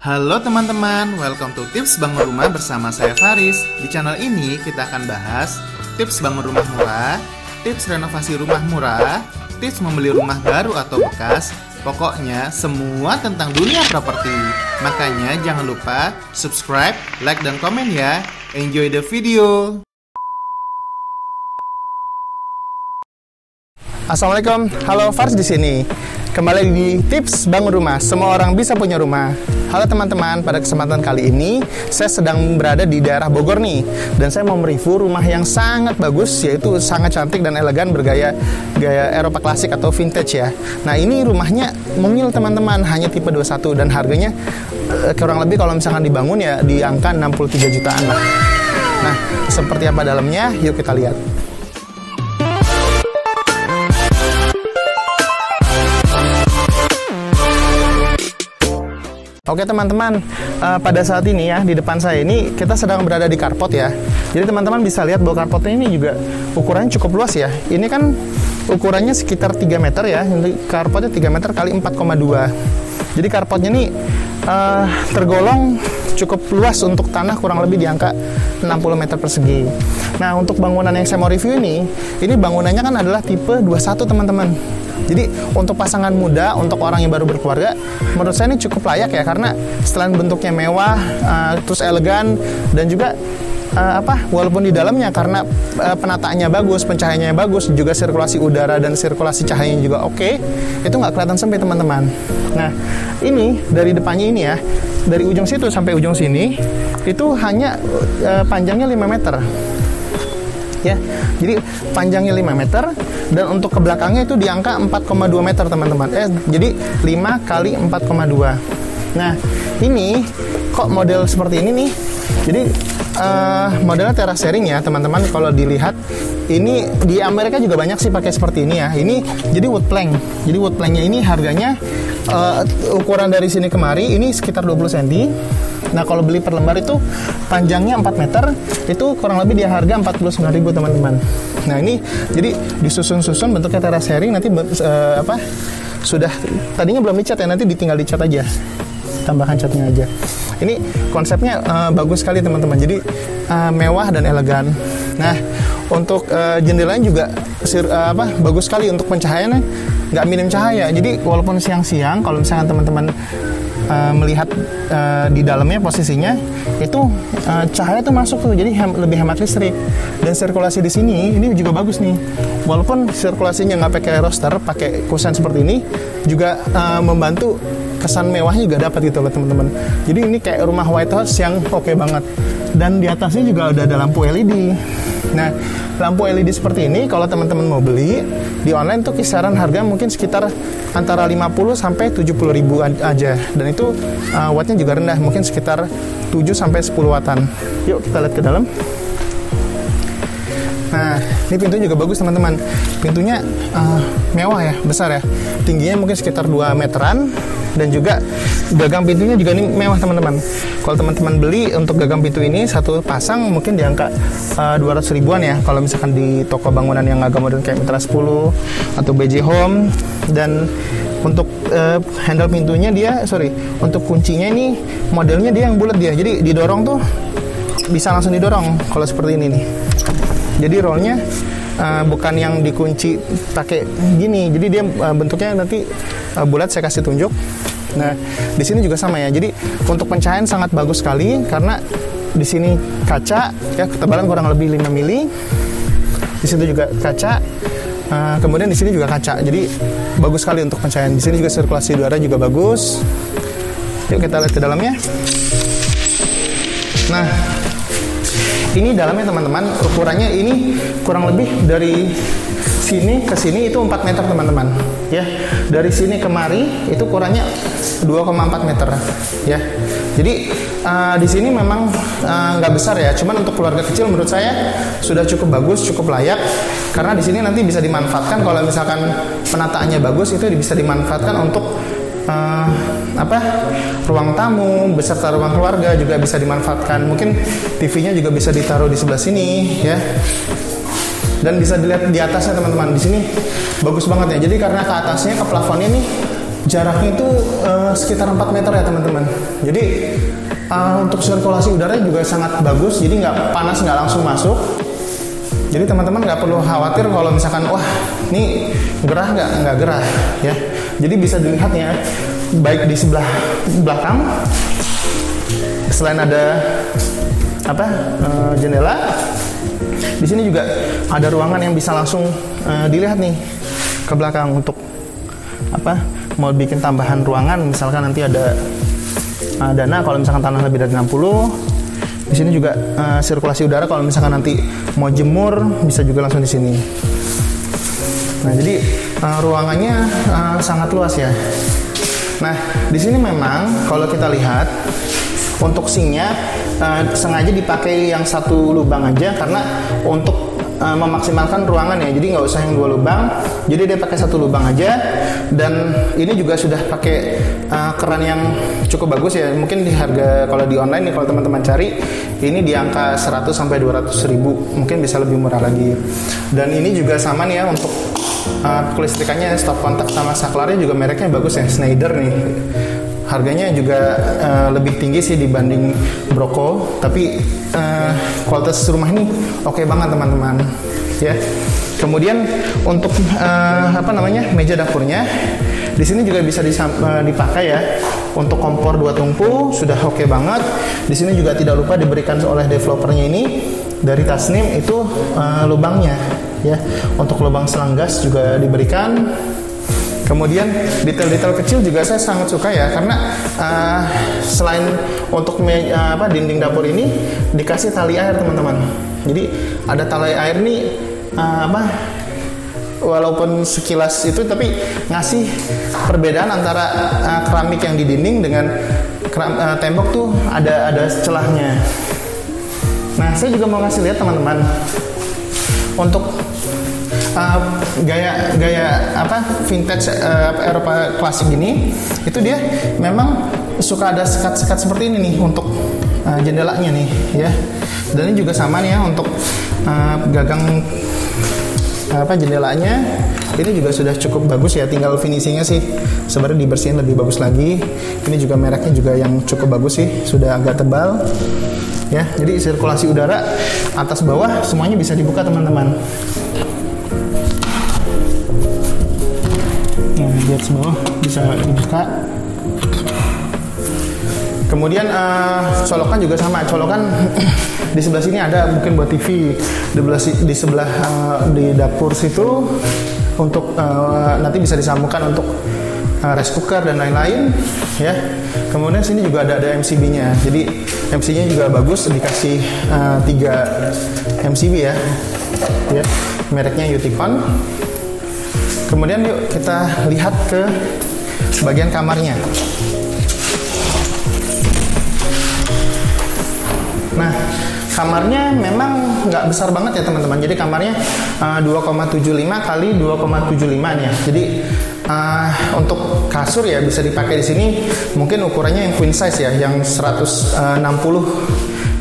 Halo teman-teman, welcome to Tips Bangun Rumah bersama saya Faris. Di channel ini kita akan bahas tips bangun rumah murah, tips renovasi rumah murah, tips membeli rumah baru atau bekas, pokoknya semua tentang dunia properti. Makanya jangan lupa subscribe, like, dan komen ya. Enjoy the video. Assalamualaikum, halo Faris di sini. Kembali di Tips Bangun Rumah, semua orang bisa punya rumah. Halo teman-teman, pada kesempatan kali ini saya sedang berada di daerah Bogor nih, dan saya mau mereview rumah yang sangat bagus, yaitu sangat cantik dan elegan bergaya Eropa klasik atau vintage ya. Nah, ini rumahnya mungil teman-teman, hanya tipe 21 dan harganya kurang lebih kalau misalkan dibangun ya di angka 63 jutaan lah. Nah, seperti apa dalamnya? Yuk kita lihat. Oke teman-teman, pada saat ini ya di depan saya ini kita sedang berada di carport ya. Jadi teman-teman bisa lihat bahwa carportnya ini juga ukurannya cukup luas ya. Ini kan ukurannya sekitar 3 meter ya. Carportnya 3 meter kali 4,2. Jadi carportnya ini tergolong cukup luas untuk tanah, kurang lebih di angka 60 meter persegi. Nah, untuk bangunan yang saya mau review ini bangunannya kan adalah tipe 21 teman-teman. Jadi untuk pasangan muda, untuk orang yang baru berkeluarga, menurut saya ini cukup layak ya, karena selain bentuknya mewah, terus elegan, dan juga walaupun di dalamnya karena penataannya bagus, pencahayaannya bagus, juga sirkulasi udara dan sirkulasi cahayanya juga oke, itu nggak kelihatan sempit teman-teman. Nah, ini dari depannya ini ya, dari ujung situ sampai ujung sini, itu hanya panjangnya 5 meter. Ya, jadi panjangnya 5 meter dan untuk ke belakangnya itu di angka 4,2 meter teman-teman. Jadi 5 kali 4,2. Nah, ini kok model seperti ini nih. Jadi modelnya teras sharing ya teman-teman. Kalau dilihat ini di Amerika juga banyak sih pakai seperti ini ya. Ini jadi wood plank. Jadi wood planknya ini harganya ukuran dari sini kemari ini sekitar 20 cm. Nah, kalau beli per lembar itu panjangnya 4 meter, itu kurang lebih di harga 49.000 teman-teman. Nah, ini jadi disusun-susun bentuknya teras sharing, nanti sudah tadinya belum dicat ya, nanti tinggal dicat aja. Tambahkan catnya aja. Ini konsepnya bagus sekali teman-teman. Jadi mewah dan elegan. Nah, untuk jendelanya juga bagus sekali untuk pencahayaannya, nggak minim cahaya. Jadi walaupun siang-siang, kalau misalkan teman-teman melihat di dalamnya posisinya itu cahaya tuh masuk tuh, jadi lebih hemat listrik. Dan sirkulasi di sini ini juga bagus nih, walaupun sirkulasinya nggak pakai roster, pakai kusen seperti ini juga membantu kesan mewahnya juga dapat gitu loh teman-teman. Jadi ini kayak rumah White House yang oke banget. Dan di atasnya juga udah ada lampu LED. Nah, lampu LED seperti ini kalau teman-teman mau beli di online tuh kisaran harga mungkin sekitar antara 50 sampai 70 ribu aja. Dan itu wattnya juga rendah, mungkin sekitar 7 sampai 10 wattan. Yuk kita lihat ke dalam. Nah, ini pintunya juga bagus teman-teman. Pintunya mewah ya, besar ya. Tingginya mungkin sekitar 2 meteran. Dan juga gagang pintunya juga ini mewah teman-teman. Kalau teman-teman beli untuk gagang pintu ini satu pasang mungkin di angka 200 ribuan ya, kalau misalkan di toko bangunan yang agak modern kayak Mitra 10 atau BJ Home. Dan untuk handle pintunya untuk kuncinya ini modelnya dia yang bulat dia, jadi didorong tuh bisa langsung didorong kalau seperti ini nih. Jadi rollnya bukan yang dikunci pakai gini, jadi dia bentuknya nanti bulat. Saya kasih tunjuk. Nah, di sini juga sama ya. Jadi untuk pencahayaan sangat bagus sekali karena di sini kaca ya, ketebalan kurang lebih 5 mili. Di situ juga kaca. Kemudian di sini juga kaca. Jadi bagus sekali untuk pencahayaan. Di sini juga sirkulasi udara juga bagus. Yuk kita lihat ke dalamnya. Nah, ini dalamnya teman-teman, ukurannya ini kurang lebih dari sini ke sini itu 4 meter teman-teman ya. Dari sini kemari itu ukurannya 2,4 meter ya. Jadi di sini memang nggak besar ya, cuman untuk keluarga kecil menurut saya sudah cukup bagus, cukup layak, karena di sini nanti bisa dimanfaatkan kalau misalkan penataannya bagus, itu bisa dimanfaatkan untuk ruang tamu beserta ruang keluarga juga bisa dimanfaatkan. Mungkin TV-nya juga bisa ditaruh di sebelah sini ya. Dan bisa dilihat di atasnya teman-teman. Di sini bagus banget ya. Jadi karena ke atasnya, ke plafonnya nih jaraknya itu sekitar 4 meter ya teman-teman. Jadi untuk sirkulasi udara juga sangat bagus, jadi nggak panas, nggak langsung masuk. Jadi teman-teman nggak perlu khawatir kalau misalkan wah ini gerah nggak gerah ya. Jadi bisa dilihat ya, baik di sebelah belakang, selain ada jendela, di sini juga ada ruangan yang bisa langsung dilihat nih ke belakang untuk mau bikin tambahan ruangan, misalkan nanti ada dana kalau misalkan tanah lebih dari 60. Di sini juga sirkulasi udara kalau misalkan nanti mau jemur bisa juga langsung di sini. Nah, jadi ruangannya sangat luas ya. Nah, di sini memang kalau kita lihat untuk sinknya sengaja dipakai yang satu lubang aja karena untuk memaksimalkan ruangan ya, jadi nggak usah yang 2 lubang, jadi dia pakai 1 lubang aja. Dan ini juga sudah pakai keran yang cukup bagus ya, mungkin di harga kalau di online nih kalau teman-teman cari ini di angka 100 sampai 200 ribu, mungkin bisa lebih murah lagi. Dan ini juga sama nih ya untuk kelistrikannya, stop kontak sama saklarnya juga mereknya bagus ya, Schneider nih. Harganya juga lebih tinggi sih dibanding Broko, tapi kualitas rumah ini oke banget teman-teman ya. Kemudian untuk meja dapurnya di sini juga bisa dipakai ya. Untuk kompor 2 tungku sudah oke banget. Di sini juga tidak lupa diberikan oleh developernya ini dari Tasnim itu lubangnya ya. Untuk lubang selang gas juga diberikan. Kemudian detail-detail kecil juga saya sangat suka ya, karena selain untuk dinding dapur ini dikasih tali air teman-teman. Jadi ada tali air nih walaupun sekilas itu tapi ngasih perbedaan antara keramik yang di dinding dengan tembok tuh ada celahnya. Nah, saya juga mau ngasih lihat teman-teman untuk gaya vintage Eropa klasik ini, itu dia memang suka ada sekat-sekat seperti ini nih untuk jendelanya nih ya. Dan ini juga sama nih ya untuk gagang jendelanya, ini juga sudah cukup bagus ya, tinggal finishingnya sih sebenarnya dibersihin lebih bagus lagi. Ini juga mereknya juga yang cukup bagus sih, sudah agak tebal ya. Jadi sirkulasi udara atas bawah semuanya bisa dibuka teman-teman. Di atas bawah bisa dibuka. Kemudian colokan juga sama, colokan di sebelah sini ada mungkin buat TV, di sebelah di dapur situ untuk nanti bisa disambungkan untuk rice cooker dan lain-lain ya. Kemudian sini juga ada MCB-nya, jadi MC-nya juga bagus, dikasih 3 MCB ya, mereknya Uticon. Kemudian yuk kita lihat ke bagian kamarnya. Nah, kamarnya memang nggak besar banget ya teman-teman. Jadi kamarnya 2,75 kali 2,75 nih ya. Jadi untuk kasur ya bisa dipakai di sini. Mungkin ukurannya yang queen size ya, yang 160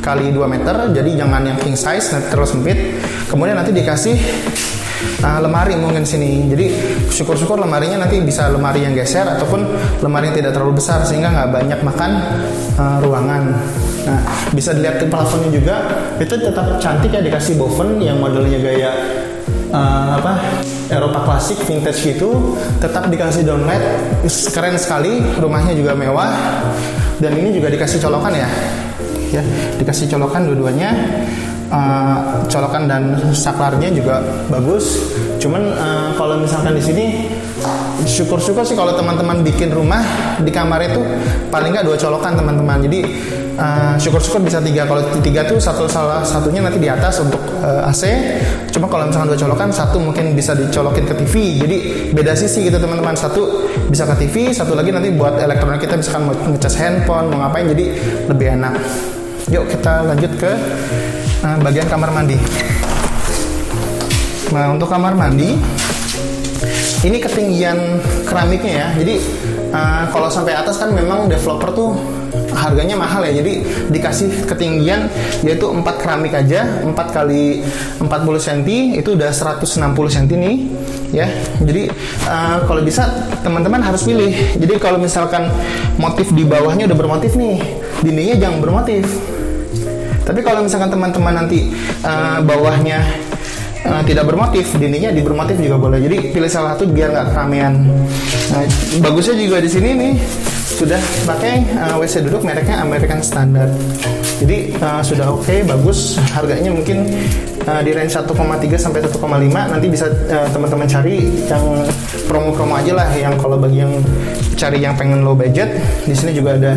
kali 2 meter. Jadi jangan yang king size, nanti terlalu sempit. Kemudian nanti dikasih lemari mungkin sini. Jadi syukur-syukur lemarinya nanti bisa lemari yang geser ataupun lemari yang tidak terlalu besar sehingga nggak banyak makan ruangan. Nah, bisa dilihat di plafonnya juga itu tetap cantik ya, dikasih boven yang modelnya gaya Eropa klasik vintage gitu, tetap dikasih downlight, keren sekali, rumahnya juga mewah. Dan ini juga dikasih colokan ya, dikasih colokan dua-duanya. Colokan dan saklarnya juga bagus. Cuman kalau misalkan di sini syukur-syukur sih kalau teman-teman bikin rumah di kamar itu paling nggak 2 colokan teman-teman. Jadi syukur-syukur bisa 3. Kalau 3 tuh salah satunya nanti di atas untuk AC. Cuma kalau misalkan 2 colokan, satu mungkin bisa dicolokin ke TV. Jadi beda sisi gitu teman-teman. Satu bisa ke TV, satu lagi nanti buat elektronik kita misalkan mau ngecas handphone, mau ngapain, jadi lebih enak. Yuk kita lanjut ke bagian kamar mandi. Nah, untuk kamar mandi ini ketinggian keramiknya ya. Jadi kalau sampai atas kan memang developer tuh harganya mahal ya. Jadi dikasih ketinggian yaitu 4 keramik aja, 4 kali 40 cm itu udah 160 cm nih ya. Jadi kalau bisa teman-teman harus pilih. Jadi kalau misalkan motif di bawahnya udah bermotif nih, dindingnya jangan bermotif. Tapi kalau misalkan teman-teman nanti bawahnya tidak bermotif, dindingnya di bermotif juga boleh. Jadi pilih salah satu biar nggak keramaian. Nah, bagusnya juga di sini nih sudah pakai WC duduk mereknya American Standard. Jadi sudah oke, bagus. Harganya mungkin di range 1,3 sampai 1,5. Nanti bisa teman-teman cari yang promo-promo aja lah. Yang kalau bagi yang cari yang pengen low budget, di sini juga ada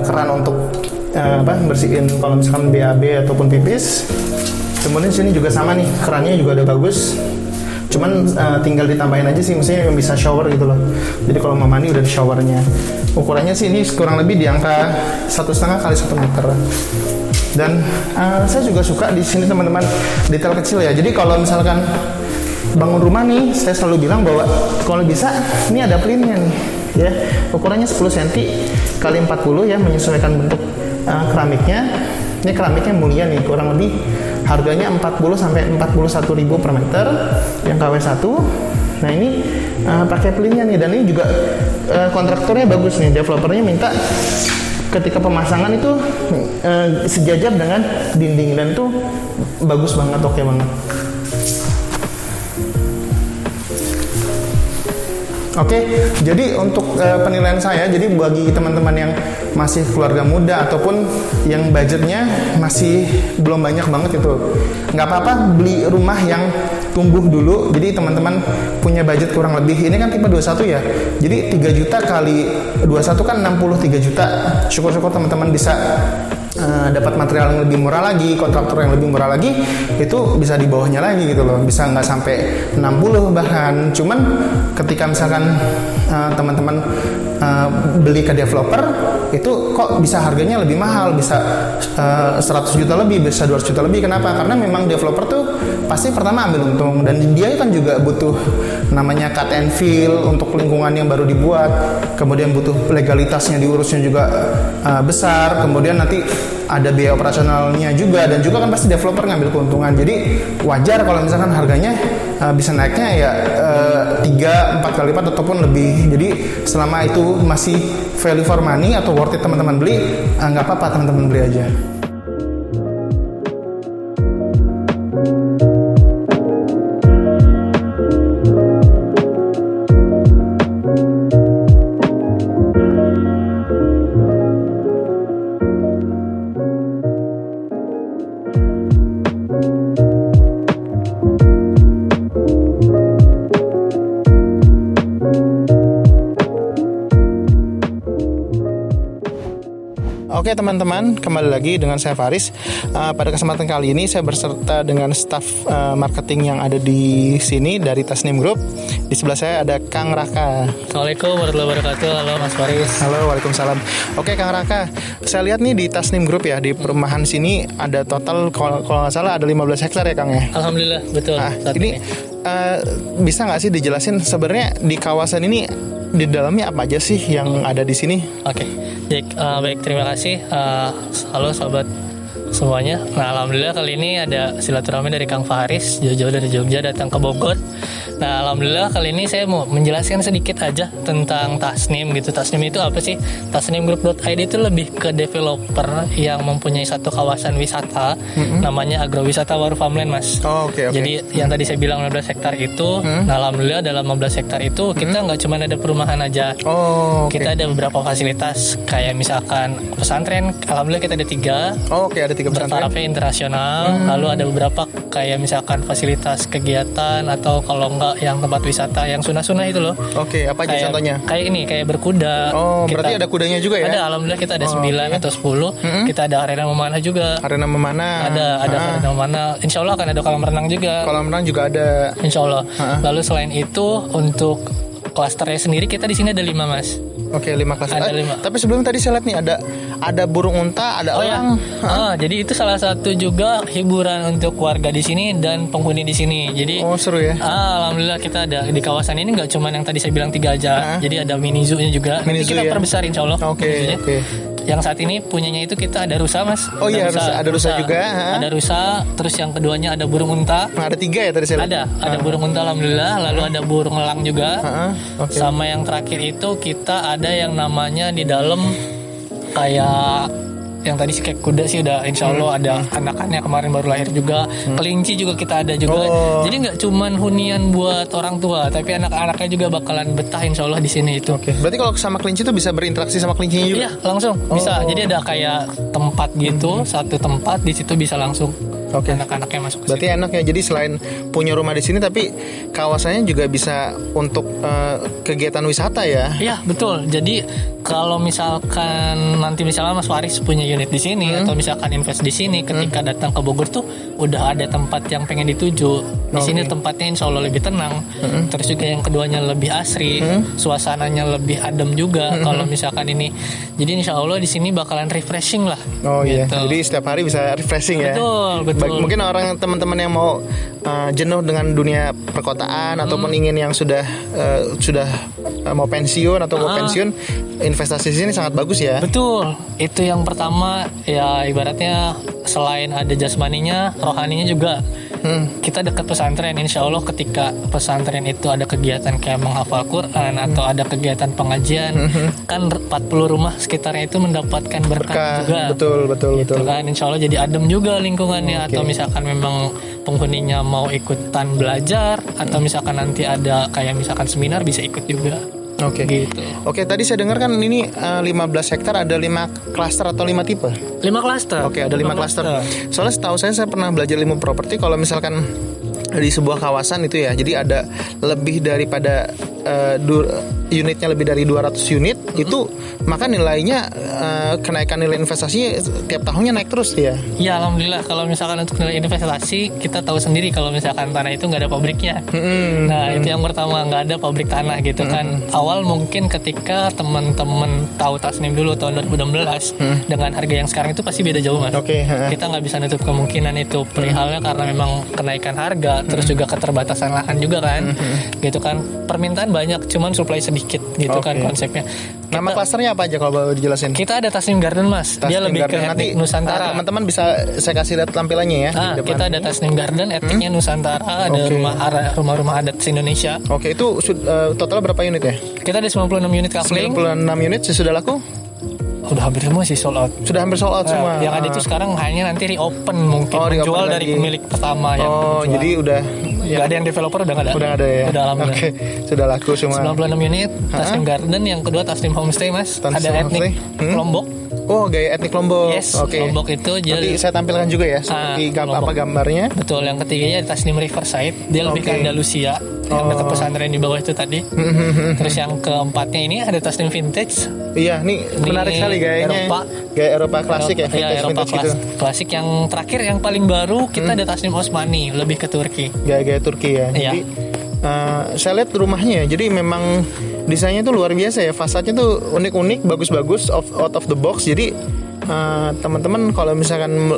keran untuk bersihin kalau misalkan BAB ataupun pipis. Kemudian sini juga sama nih, kerannya juga udah bagus. Cuman tinggal ditambahin aja sih, maksudnya yang bisa shower gitu loh. Jadi kalau mau mandi udah di showernya. Ukurannya sih ini kurang lebih di angka 1,5 kali 1 meter. Dan saya juga suka di sini teman-teman detail kecil ya. Jadi kalau misalkan bangun rumah nih, saya selalu bilang bahwa kalau bisa ini ada plinnya nih ya. Ukurannya 10 cm kali 40 ya, menyesuaikan bentuk keramiknya. Ini keramiknya mulia nih, kurang lebih harganya 40 sampai 41.000 per meter yang KW1. Nah ini pakai plinnya nih, dan ini juga kontraktornya bagus nih. Developernya minta ketika pemasangan itu sejajar dengan dinding, dan itu bagus banget, oke banget. Oke, jadi untuk penilaian saya, jadi bagi teman-teman yang masih keluarga muda ataupun yang budgetnya masih belum banyak banget itu, nggak apa-apa beli rumah yang tumbuh dulu. Jadi teman-teman punya budget kurang lebih, ini kan tipe 21 ya, jadi 3 juta kali 21 kan 63 juta. Syukur-syukur teman-teman bisa dapat material yang lebih murah lagi, kontraktor yang lebih murah lagi, itu bisa di bawahnya lagi gitu loh, bisa nggak sampai 60 bahkan. Cuman ketika misalkan teman-teman beli ke developer, itu kok bisa harganya lebih mahal, bisa 100 juta lebih, bisa 200 juta lebih. Kenapa? Karena memang developer tuh pasti pertama ambil untung, dan dia kan juga butuh namanya cut and fill untuk lingkungan yang baru dibuat, kemudian butuh legalitasnya diurusnya juga besar, kemudian nanti ada biaya operasionalnya juga, dan juga kan pasti developer ngambil keuntungan. Jadi wajar kalau misalkan harganya bisa naiknya ya 3-4 kali lipat ataupun lebih. Jadi selama itu masih value for money atau worth it teman-teman beli, nggak apa-apa teman-teman beli aja. Oke teman-teman, kembali lagi dengan saya Faris. Pada kesempatan kali ini saya berserta dengan staf marketing yang ada di sini dari Tasnim Group. Di sebelah saya ada Kang Raka. Assalamualaikum warahmatullahi wabarakatuh. Halo Mas Faris. Halo, waalaikumsalam. Oke Kang Raka, saya lihat nih di Tasnim Group ya, di perumahan sini ada total kalau nggak salah ada 15 hektar ya Kang ya. Alhamdulillah betul. Ini bisa nggak sih dijelasin sebenarnya di kawasan ini di dalamnya apa aja sih yang ada di sini? Oke. Baik, terima kasih. Halo sobat semuanya. Nah, alhamdulillah kali ini ada silaturahmi dari Kang Faris, jauh-jauh dari Jogja datang ke Bogor. Nah, alhamdulillah kali ini saya mau menjelaskan sedikit aja tentang Tasnim gitu. Tasnim itu apa sih? Tasnimgroup.id itu lebih ke developer yang mempunyai satu kawasan wisata, namanya Agrowisata Waru Farmland, Mas. Oh, okay. Jadi yang tadi saya bilang 15 hektar itu, nah alhamdulillah dalam 15 hektar itu kita nggak cuma ada perumahan aja. Oh, okay. Kita ada beberapa fasilitas kayak misalkan pesantren. Alhamdulillah kita ada 3. Oh, oke, ada 3 pesantren. Tarafnya internasional. Lalu ada beberapa kayak misalkan fasilitas kegiatan atau kalau enggak yang tempat wisata yang sunah-sunah itu loh. Oke, apa aja contohnya? Kayak ini, kayak berkuda. Oh, berarti ada kudanya juga ya? Ada, alhamdulillah kita ada 9 atau 10. Kita ada arena memanah juga. Arena memanah. Ada arena memanah. Insya Allah akan ada kolam renang juga. Kolam renang juga ada. Insya Allah. Lalu selain itu untuk klasternya sendiri kita di sini ada 5, Mas. Oke, 5 klaster. Ada 5. Tapi sebelum tadi saya lihat nih ada burung unta, ada orang. Jadi itu salah satu juga hiburan untuk warga di sini dan penghuni di sini. Jadi seru ya. Alhamdulillah kita ada di kawasan ini nggak cuma yang tadi saya bilang 3 aja. Jadi ada mini zoo-nya juga. Mini Nanti zoo kita ya? perbesar insya Allah. Oke. Yang saat ini punyanya itu kita ada rusa, Mas. Oh iya, ada rusa juga. Ada rusa, terus yang keduanya ada burung unta. Ada 3 ya tadi saya lihat. Ada burung unta alhamdulillah, lalu ada burung elang juga. Oke. Sama yang terakhir itu kita ada yang namanya di dalam kayak yang tadi sih kayak kuda sih udah insya Allah ada anakannya kemarin baru lahir juga. Kelinci juga kita ada juga. Jadi nggak cuman hunian buat orang tua, tapi anak-anaknya juga bakalan betah insya Allah di sini itu. Oke. Berarti kalau sama kelinci itu bisa berinteraksi sama kelincinya juga? Iya langsung bisa. Jadi ada kayak tempat gitu, satu tempat di situ bisa langsung. Oke. Anak-anaknya masuk ke Berarti situ. enak ya. Jadi selain punya rumah di sini, tapi kawasannya juga bisa untuk kegiatan wisata ya. Iya betul. Jadi kalau misalkan nanti misalnya Mas Faris punya unit di sini atau misalkan invest di sini, ketika datang ke Bogor tuh udah ada tempat yang pengen dituju. Di sini tempatnya insya Allah lebih tenang. Terus juga yang keduanya lebih asri, suasananya lebih adem juga. Kalau misalkan ini, jadi insya Allah di sini bakalan refreshing lah. Oh iya. Gitu. Jadi setiap hari bisa refreshing ya. Betul. Mungkin orang teman-teman yang mau jenuh dengan dunia perkotaan ataupun ingin yang sudah mau pensiun atau mau pensiun, investasi di sini sangat bagus ya. Betul. Itu yang pertama ya, ibaratnya selain ada jasmaninya, rohaninya juga. Kita dekat pesantren, insya Allah ketika pesantren itu ada kegiatan kayak menghafal Quran atau ada kegiatan pengajian, kan 40 rumah sekitarnya itu mendapatkan berkah juga. Betul. Kan insya Allah jadi adem juga lingkungannya. Atau misalkan memang penghuninya mau ikutan belajar atau misalkan nanti ada kayak misalkan seminar bisa ikut juga. Oke. Gitu. Oke, tadi saya dengar kan ini 15 hektar ada 5 klaster atau 5 tipe. 5 klaster. Oke, ada 5 klaster. Soalnya setahu saya pernah belajar ilmu properti, kalau misalkan di sebuah kawasan itu ya, jadi ada lebih daripada unitnya lebih dari 200 unit, itu maka nilainya kenaikan nilai investasinya tiap tahunnya naik terus ya. Ya alhamdulillah, kalau misalkan untuk nilai investasi kita tahu sendiri kalau misalkan tanah itu nggak ada pabriknya. Nah itu yang pertama, nggak ada pabrik tanah gitu kan. Awal mungkin ketika teman-teman tahu Tasnim dulu tahun 2016 dengan harga yang sekarang itu pasti beda jauh Mas. Kita nggak bisa nutup kemungkinan itu perihalnya karena memang kenaikan harga, terus juga keterbatasan lahan juga kan. Gitu kan, permintaan banyak cuman supply sedikit gitu kan konsepnya. Nama klasternya apa aja kalau boleh dijelasin? Kita ada Tasnim Garden Mas. Dia lebih ke etnik Nusantara. Teman-teman bisa saya kasih lihat tampilannya ya. Kita ada Tasnim Garden, etniknya Nusantara, ada rumah-rumah adat Indonesia. Oke, itu total berapa unit ya? Kita ada 96 unit kaveling. 96 unit sudah laku? Udah hampir semua sih sold out. Sudah hampir sold out semua. Yang ada itu sekarang hanya nanti reopen mungkin, menjual dari pemilik pertama yang menjual. Jadi udah nggak ada yang developer, udah nggak ada. Udah ada ya. Udah alhamdulillah. Oke, sudah laku semua. 96 unit Tasnim Garden, yang kedua Tasnim Homestay Mas. Ada etnik Lombok. Oh, gaya etnik Lombok. Yes, Oke. Lombok itu Nanti saya tampilkan juga ya seperti apa gambarnya. Betul, yang ketiganya Tasnim Riverside. Dia lebih ke Andalusia, yang dekat pesantren di bawah itu tadi. Terus yang keempatnya ini ada Tasnim Vintage. Iya, nih menarik sekali gayanya. Gaya Eropa klasik ya, Eropa gitu. Klasik. Yang terakhir yang paling baru kita ada Tasnim Osmani, lebih ke Turki. Gaya Turki ya. Jadi saya lihat rumahnya, jadi memang desainnya tuh luar biasa ya. Fasadnya tuh unik-unik, bagus-bagus, out of the box. Jadi teman-teman kalau misalkan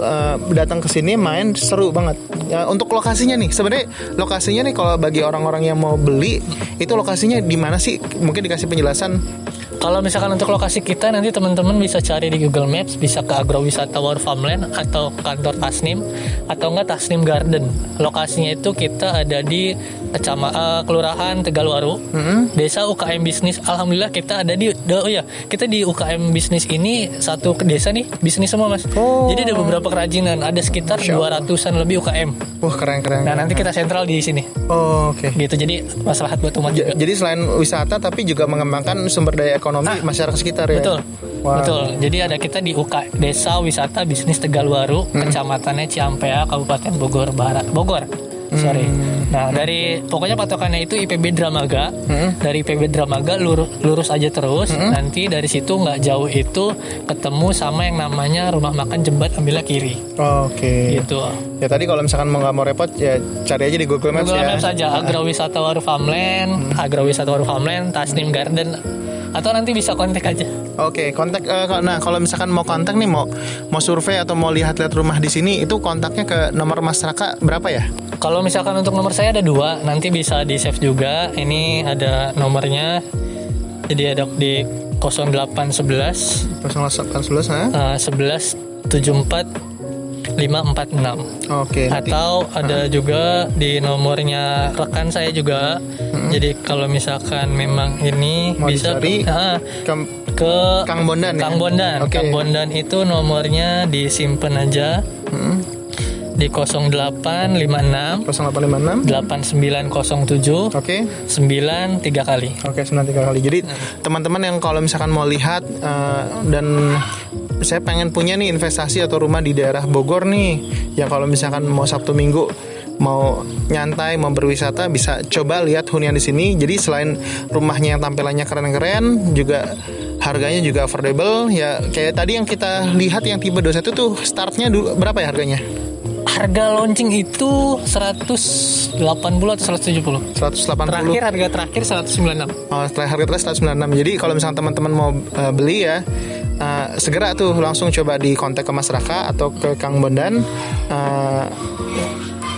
datang ke sini main seru banget. Untuk lokasinya nih, sebenarnya lokasinya nih kalau bagi orang-orang yang mau beli, itu lokasinya di mana sih? Mungkin dikasih penjelasan. Kalau misalkan untuk lokasi kita, nanti teman-teman bisa cari di Google Maps, bisa ke Agrowisata War Farmland atau kantor Tasnim, atau enggak Tasnim Garden. Lokasinya itu kita ada di Kelurahan Tegalwaru, Desa UKM Bisnis. Alhamdulillah kita ada kita di UKM Bisnis ini satu ke desa nih, bisnis semua Mas. Jadi ada beberapa kerajinan, ada sekitar 200-an lebih UKM. Wah, keren. Nah, nanti kita sentral di sini. Oke. Gitu, jadi maslahat buat umat juga. Jadi selain wisata tapi juga mengembangkan sumber daya ekonomi masyarakat sekitar ya. Betul. Betul. Jadi ada kita di Desa Wisata Bisnis Tegalwaru, kecamatannya Ciampea, Kabupaten Bogor Barat. Nah, dari pokoknya patokannya itu IPB Dramaga. Dari IPB Dramaga lurus aja terus. Nanti dari situ nggak jauh itu ketemu sama yang namanya Rumah Makan Jembat, ambilnya kiri. Oke. Gitu. Ya tadi kalau misalkan mau nggak mau repot ya cari aja di Google Maps ya. Google Maps aja Agrowisata Waru Farmland, Tasnim Garden. Atau nanti bisa kontak aja. Oke, kontak. Nah, kalau misalkan mau kontak nih, mau survei atau mau lihat-lihat rumah di sini, itu kontaknya ke nomor Mas Raka berapa ya? Kalau misalkan untuk nomor saya ada 2, nanti bisa di save juga. Ini ada nomornya. Jadi ada di 0811 0811 11 74 546. Oke. Atau ada juga di nomornya rekan saya juga. Jadi kalau misalkan memang ini mau bisa dicari, ke Kang Bondan. Kang Bondan. Okay. Kang Bondan itu nomornya disimpan aja. Di 0856 8907 Oke. 9 3 kali. Oke, 93 kali. Jadi teman-teman yang kalau misalkan mau lihat dan saya pengen punya nih investasi atau rumah di daerah Bogor nih, ya kalau misalkan mau Sabtu Minggu mau nyantai, mau berwisata, bisa coba lihat hunian di sini. Jadi selain rumahnya yang tampilannya keren-keren, juga harganya juga affordable. Ya kayak tadi yang kita lihat yang tipe 21 tuh startnya dulu berapa ya harganya? Harga launching itu 180 atau 170. 180. Harga terakhir 196. Oh, harga terakhir 196. Jadi kalau misalnya teman-teman mau beli ya, segera tuh langsung coba di kontak ke Mas Raka atau ke Kang Bondan.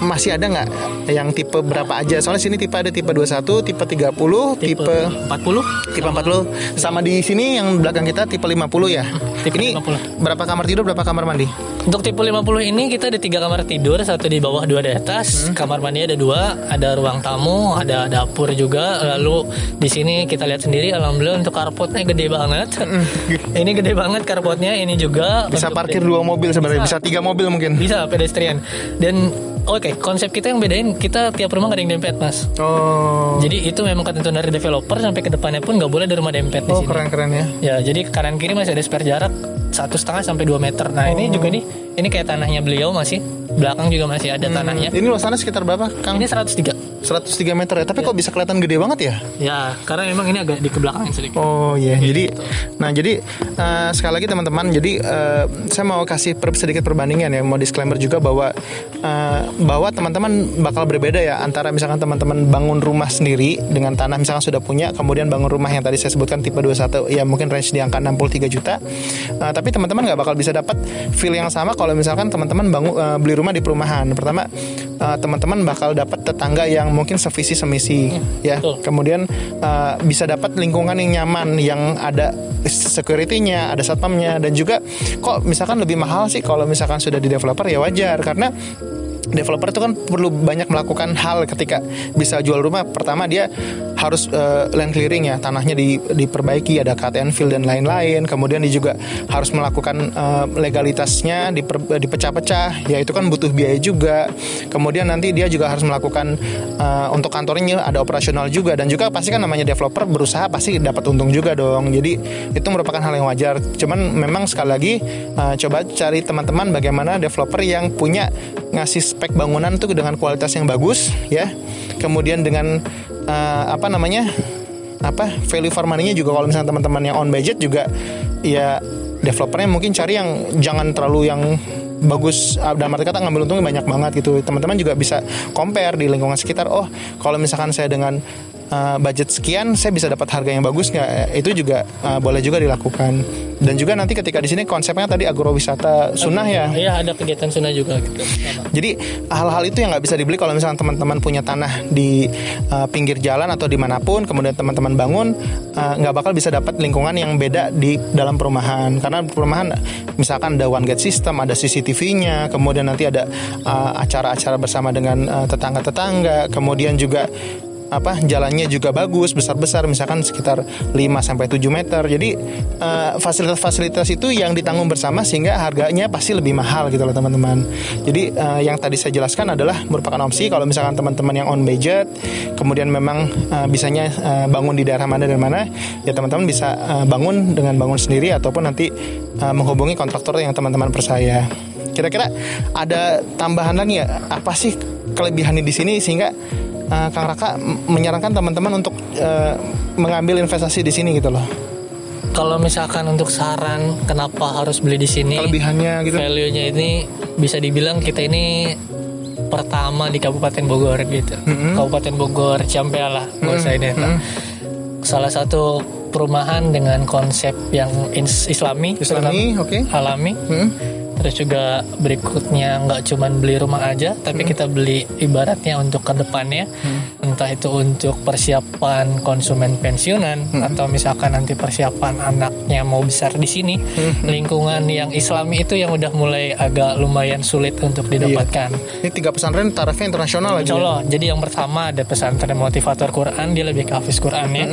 Masih ada nggak yang tipe berapa aja? Soalnya sini tipe ada tipe 21, tipe 30, tipe 40. Tipe 40. Sama di sini yang belakang kita tipe 50 ya. Tipe ini 50. Berapa kamar tidur, berapa kamar mandi? Untuk tipe 50 ini kita ada 3 kamar tidur, 1 di bawah, 2 di atas. Kamar mandi ada 2, ada ruang tamu, ada dapur juga. Lalu di sini kita lihat sendiri, alhamdulillah untuk carportnya gede banget. Ini gede banget carportnya, ini juga bisa parkir 2 mobil sebenarnya, bisa 3 mobil mungkin. Bisa pedestrian. Dan oke, konsep kita yang bedain, kita tiap rumah gak ada yang dempet, Mas. Oh. Jadi itu memang ketentuan dari developer, sampai ke depannya pun gak boleh ada rumah dempet di sini. Oh, keren-keren ya. Ya, jadi kanan kiri masih ada spare jarak 1,5 sampai 2 meter. Nah, ini juga ini kayak tanahnya beliau masih. Belakang juga masih ada tanahnya. Ini luasannya sekitar berapa, Kang? Ini 103 meter ya, tapi kok bisa kelihatan gede banget ya? Ya, karena memang ini agak di kebelakangan sedikit. Oh iya, jadi sekali lagi teman-teman, jadi saya mau kasih sedikit perbandingan ya, mau disclaimer juga bahwa teman-teman bakal berbeda ya antara misalkan teman-teman bangun rumah sendiri dengan tanah misalkan sudah punya, kemudian bangun rumah yang tadi saya sebutkan tipe 21 ya mungkin range di angka 63 juta. Tapi teman-teman nggak bakal bisa dapat feel yang sama kalau misalkan teman-teman beli rumah di perumahan. Pertama, teman-teman bakal dapat tetangga yang mungkin sevisi semisi ya. Betul. Kemudian bisa dapat lingkungan yang nyaman, yang ada security-nya, ada satpamnya, dan juga kok misalkan lebih mahal sih kalau misalkan sudah di developer, ya wajar karena developer itu kan perlu banyak melakukan hal ketika bisa jual rumah. Pertama dia harus land clearing ya, tanahnya diperbaiki, ada cut and fill dan lain-lain. Kemudian dia juga harus melakukan legalitasnya, dipecah-pecah, ya itu kan butuh biaya juga. Kemudian nanti dia juga harus melakukan untuk kantornya ada operasional juga, dan juga pasti kan namanya developer berusaha pasti dapat untung juga dong. Jadi itu merupakan hal yang wajar. Cuman memang sekali lagi coba cari teman-teman bagaimana developer yang punya ngasih spek bangunan tuh dengan kualitas yang bagus ya. Kemudian dengan value for money-nya juga, kalau misalnya teman-teman yang on budget juga ya developernya mungkin cari yang jangan terlalu yang bagus, dalam arti kata ngambil untungnya banyak banget gitu. Teman-teman juga bisa compare di lingkungan sekitar, oh kalau misalkan saya dengan budget sekian saya bisa dapat harga yang bagus nggak, itu juga boleh juga dilakukan. Dan juga nanti ketika di sini konsepnya tadi agrowisata sunnah ya. Iya, ada kegiatan sunnah juga gitu. Jadi hal-hal itu yang nggak bisa dibeli kalau misalnya teman-teman punya tanah di pinggir jalan atau dimanapun, kemudian teman-teman bangun, nggak bakal bisa dapat lingkungan yang beda di dalam perumahan. Karena perumahan misalkan ada one gate system, ada CCTV-nya, kemudian nanti ada acara-acara bersama dengan tetangga-tetangga, kemudian juga jalannya juga bagus, besar-besar, misalkan sekitar 5-7 meter. Jadi fasilitas-fasilitas itu yang ditanggung bersama sehingga harganya pasti lebih mahal gitu loh teman-teman. Jadi yang tadi saya jelaskan adalah merupakan opsi kalau misalkan teman-teman yang on budget, kemudian memang bisanya bangun di daerah mana dan mana, ya teman-teman bisa bangun dengan bangun sendiri ataupun nanti menghubungi kontraktor yang teman-teman percaya. Kira-kira ada tambahan lagi ya? Apa sih kelebihannya di sini sehingga Kang Raka menyarankan teman-teman untuk mengambil investasi di sini gitu loh? Kalau misalkan untuk saran kenapa harus beli di sini, kelebihannya gitu, value-nya ini bisa dibilang kita ini pertama di Kabupaten Bogor gitu. Kabupaten Bogor, Ciampea lah, salah satu perumahan dengan konsep yang Islami, oke. alami. Terus juga berikutnya nggak cuman beli rumah aja, tapi kita beli ibaratnya untuk ke depannya, entah itu untuk persiapan konsumen pensiunan atau misalkan nanti persiapan anaknya mau besar di sini. Lingkungan yang Islami itu yang udah mulai agak lumayan sulit untuk didapatkan. Ini 3 pesantren tarafnya internasional lagi. Insya Allah. Jadi yang pertama ada pesantren motivator Quran, dia lebih ke hafiz Qurannya.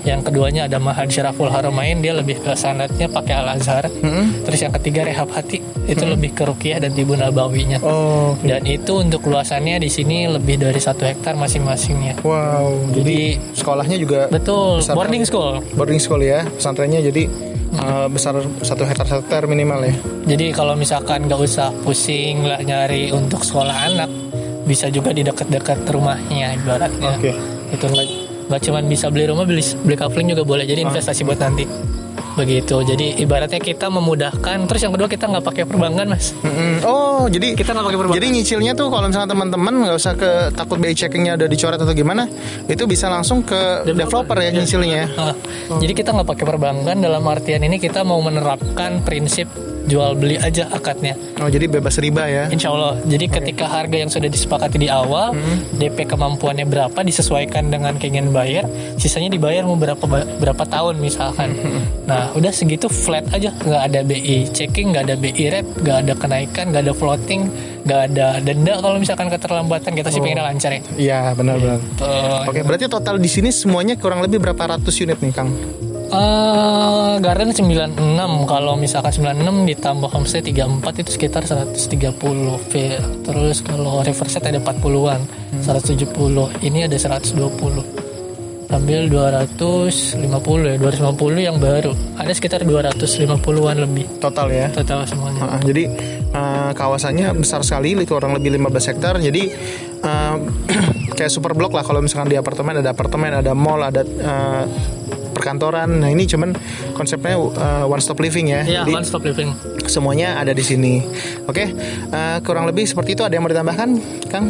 Yang keduanya ada Mahad Syaraful Haramain, dia lebih ke sanadnya pakai Al Azhar. Terus yang ketiga Rehab Hati, itu lebih ke ruqyah dan tibun nabawinya. Dan itu untuk luasannya di sini lebih dari 1 hektar masing-masingnya. Wow. Jadi sekolahnya juga betul, besar, boarding school. Boarding school ya, pesantrennya jadi besar 1 hektar minimal ya. Jadi kalau misalkan nggak usah pusing lah nyari untuk sekolah anak, bisa juga di dekat-dekat rumahnya ibaratnya. Itu nggak cuma bisa beli rumah, beli kapling juga boleh. Jadi investasi buat nanti. Begitu, jadi ibaratnya kita memudahkan. Terus yang kedua kita nggak pakai perbankan, Mas. Jadi kita nggak pakai perbankan. Jadi nyicilnya tuh kalau misalnya teman-teman nggak usah takut BI checkingnya udah dicoret atau gimana, itu bisa langsung ke developer ya nyicilnya. Jadi kita nggak pakai perbankan, dalam artian ini kita mau menerapkan prinsip jual beli aja akadnya. Jadi bebas riba ya. Insya Allah. Jadi ketika harga yang sudah disepakati di awal, DP kemampuannya berapa disesuaikan dengan keinginan buyer, sisanya dibayar mau berapa tahun misalkan. Nah, udah segitu flat aja, nggak ada BI checking, nggak ada BI rate, nggak ada kenaikan, nggak ada floating, nggak ada denda kalau misalkan keterlambatan. Kita sih pengennya lancar ya. Iya, benar-benar. Oke, berarti total di sini semuanya kurang lebih berapa ratus unit nih, Kang? Garden 96, kalau misalkan 96 ditambah homestay 34 itu sekitar 130. Terus kalau Riverside ada 40-an, 170. Ini ada 120. Ambil 250 ya, 250 yang baru. Ada sekitar 250-an lebih. Total ya? Total semuanya. Jadi kawasannya besar sekali, itu kurang lebih 15 hektar. Jadi kayak super blok lah kalau misalkan di apartemen, ada mall, ada perkantoran. Nah, ini cuman konsepnya one stop living ya. Iya, jadi one stop living. Semuanya ada di sini. Oke, kurang lebih seperti itu. Ada yang mau ditambahkan, Kang?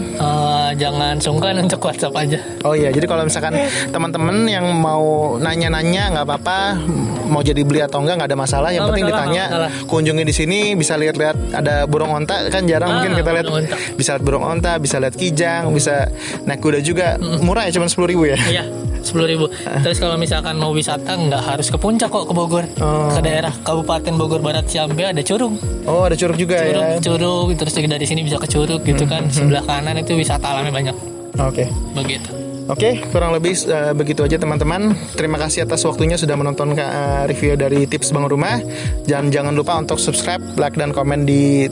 Jangan sungkan untuk WhatsApp aja. Oh iya, jadi kalau misalkan teman-teman yang mau nanya-nanya nggak apa-apa, mau jadi beli atau enggak ada masalah. Yang penting ditanya, kunjungi di sini, bisa lihat-lihat ada burung onta, kan jarang mungkin kita lihat. Bisa lihat burung onta, bisa lihat kijang, bisa naik kuda juga. Murah ya, cuma 10.000 ya. Iya. 10.000. Terus kalau misalkan mau wisata nggak harus ke puncak kok, ke Bogor, ke daerah Kabupaten Bogor Barat Ciambe ada Curug. Ada Curug juga ya. Curug, terus dari sini bisa ke Curug gitu kan. Sebelah kanan itu wisata alamnya banyak. Oke. Begitu. Oke, kurang lebih begitu aja teman-teman. Terima kasih atas waktunya sudah menonton review dari Tips Bangun Rumah. Jangan lupa untuk subscribe, like, dan komen di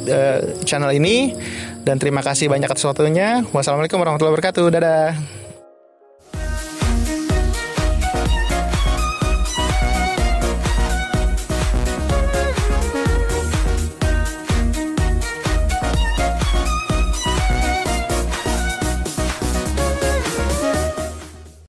channel ini. Dan terima kasih banyak atas waktunya. Wassalamualaikum warahmatullahi wabarakatuh. Dadah.